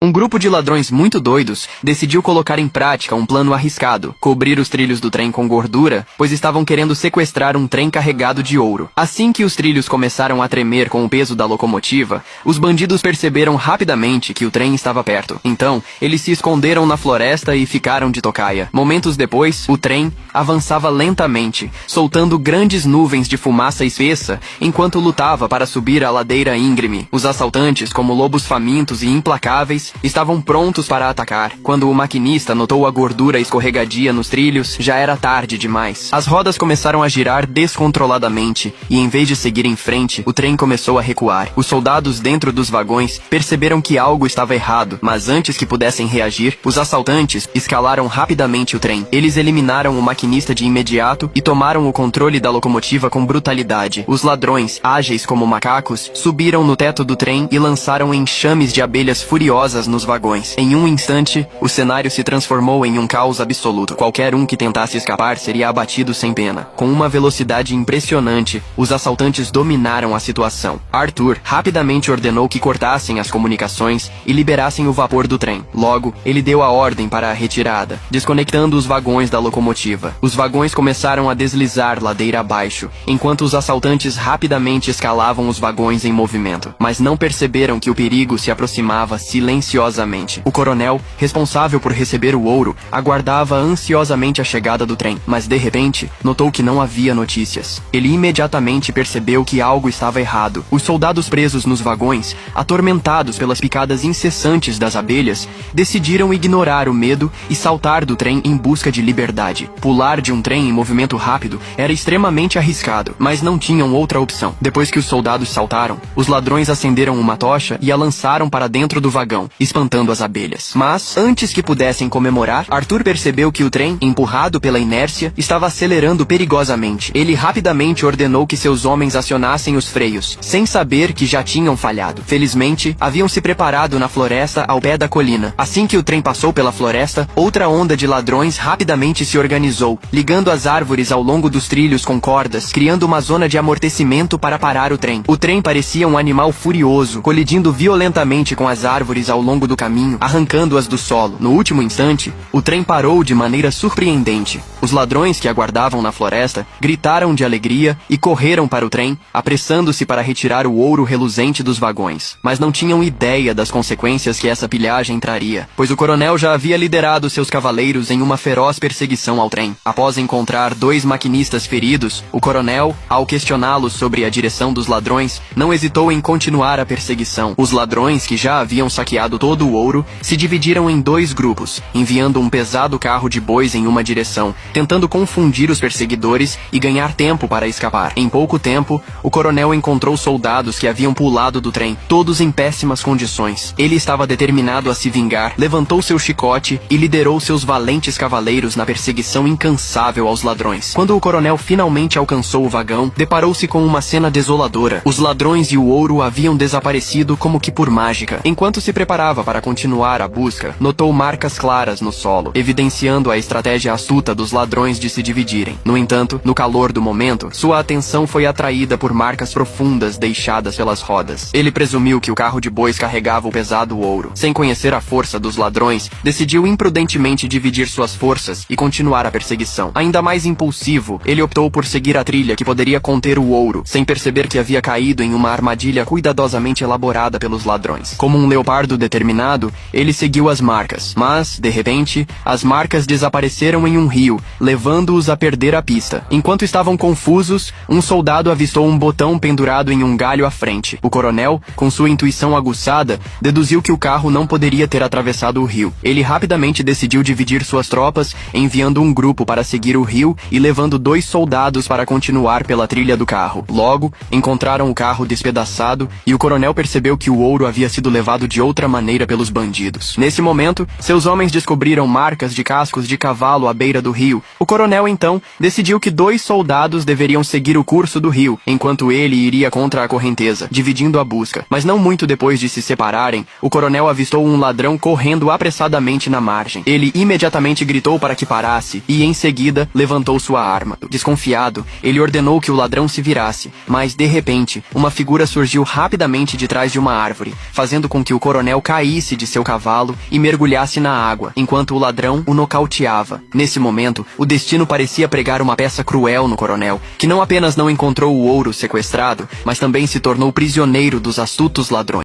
Um grupo de ladrões muito doidos decidiu colocar em prática um plano arriscado, cobrir os trilhos do trem com gordura, pois estavam querendo sequestrar um trem carregado de ouro. Assim que os trilhos começaram a tremer com o peso da locomotiva, os bandidos perceberam rapidamente que o trem estava perto. Então, eles se esconderam na floresta e ficaram de tocaia. Momentos depois, o trem avançava lentamente, soltando grandes nuvens de fumaça espessa enquanto lutava para subir a ladeira íngreme. Os assaltantes, como lobos famintos e implacáveis, estavam prontos para atacar. Quando o maquinista notou a gordura escorregadia nos trilhos, já era tarde demais. As rodas começaram a girar descontroladamente e, em vez de seguir em frente, o trem começou a recuar. Os soldados dentro dos vagões perceberam que algo estava errado, mas antes que pudessem reagir, os assaltantes escalaram rapidamente o trem. Eles eliminaram o maquinista de imediato e tomaram o controle da locomotiva com brutalidade. Os ladrões, ágeis como macacos, subiram no teto do trem e lançaram enxames de abelhas furiosas nos vagões. Em um instante, o cenário se transformou em um caos absoluto. Qualquer um que tentasse escapar seria abatido sem pena. Com uma velocidade impressionante, os assaltantes dominaram a situação. Arthur rapidamente ordenou que cortassem as comunicações e liberassem o vapor do trem. Logo, ele deu a ordem para a retirada, desconectando os vagões da locomotiva. Os vagões começaram a deslizar ladeira abaixo, enquanto os assaltantes rapidamente escalavam os vagões em movimento. Mas não perceberam que o perigo se aproximava silenciosamente. O coronel, responsável por receber o ouro, aguardava ansiosamente a chegada do trem, mas de repente, notou que não havia notícias. Ele imediatamente percebeu que algo estava errado. Os soldados presos nos vagões, atormentados pelas picadas incessantes das abelhas, decidiram ignorar o medo e saltar do trem em busca de liberdade. Pular de um trem em movimento rápido era extremamente arriscado, mas não tinham outra opção. Depois que os soldados saltaram, os ladrões acenderam uma tocha e a lançaram para dentro do vagão, espantando as abelhas. Mas, antes que pudessem comemorar, Arthur percebeu que o trem, empurrado pela inércia, estava acelerando perigosamente. Ele rapidamente ordenou que seus homens acionassem os freios, sem saber que já tinham falhado. Felizmente, haviam se preparado na floresta ao pé da colina. Assim que o trem passou pela floresta, outra onda de ladrões rapidamente se organizou, ligando as árvores ao longo dos trilhos com cordas, criando uma zona de amortecimento para parar o trem. O trem parecia um animal furioso, colidindo violentamente com as árvores ao longo do caminho, arrancando-as do solo. No último instante, o trem parou de maneira surpreendente. Os ladrões que aguardavam na floresta gritaram de alegria e correram para o trem, apressando-se para retirar o ouro reluzente dos vagões. Mas não tinham ideia das consequências que essa pilhagem traria, pois o coronel já havia liderado seus cavaleiros em uma feroz perseguição ao trem. Após encontrar 2 maquinistas feridos, o coronel, ao questioná-los sobre a direção dos ladrões, não hesitou em continuar a perseguição. Os ladrões, que já haviam saqueado todo o ouro, se dividiram em 2 grupos, enviando um pesado carro de bois em uma direção, tentando confundir os perseguidores e ganhar tempo para escapar. Em pouco tempo, o coronel encontrou soldados que haviam pulado do trem, todos em péssimas condições. Ele estava determinado a se vingar, levantou seu chicote e liderou seus valentes cavaleiros na perseguição incansável aos ladrões. Quando o coronel finalmente alcançou o vagão, deparou-se com uma cena desoladora. Os ladrões e o ouro haviam desaparecido como que por mágica. Enquanto se preparava para continuar a busca, notou marcas claras no solo, evidenciando a estratégia astuta dos ladrões de se dividirem. No entanto, no calor do momento, sua atenção foi atraída por marcas profundas deixadas pelas rodas. Ele presumiu que o carro de bois carregava o pesado ouro. Sem conhecer a força dos ladrões, decidiu imprudentemente dividir suas forças e continuar a perseguição. Ainda mais impulsivo, ele optou por seguir a trilha que poderia conter o ouro, sem perceber que havia caído em uma armadilha cuidadosamente elaborada pelos ladrões. Como um leopardo determinado, ele seguiu as marcas, mas, de repente, as marcas desapareceram em um rio, levando-os a perder a pista. Enquanto estavam confusos, um soldado avistou um botão pendurado em um galho à frente. O coronel, com sua intuição aguçada, deduziu que o carro não poderia ter atravessado o rio. Ele rapidamente decidiu dividir suas tropas, enviando um grupo para seguir o rio e levando 2 soldados para continuar pela trilha do carro. Logo, encontraram o carro despedaçado e o coronel percebeu que o ouro havia sido levado de outra maneira pelos bandidos. Nesse momento, seus homens descobriram marcas de cascos de cavalo à beira do rio. O coronel, então, decidiu que 2 soldados deveriam seguir o curso do rio, enquanto ele iria contra a correnteza, dividindo a busca. Mas não muito depois de se separarem, o coronel avistou um ladrão correndo apressadamente na margem. Ele imediatamente gritou para que parasse e, em seguida, levantou sua arma. Desconfiado, ele ordenou que o ladrão se virasse, mas, de repente, uma figura surgiu rapidamente de trás de uma árvore, fazendo com que o coronel caísse caísse de seu cavalo e mergulhasse na água, enquanto o ladrão o nocauteava. Nesse momento, o destino parecia pregar uma peça cruel no coronel, que não apenas não encontrou o ouro sequestrado, mas também se tornou prisioneiro dos astutos ladrões.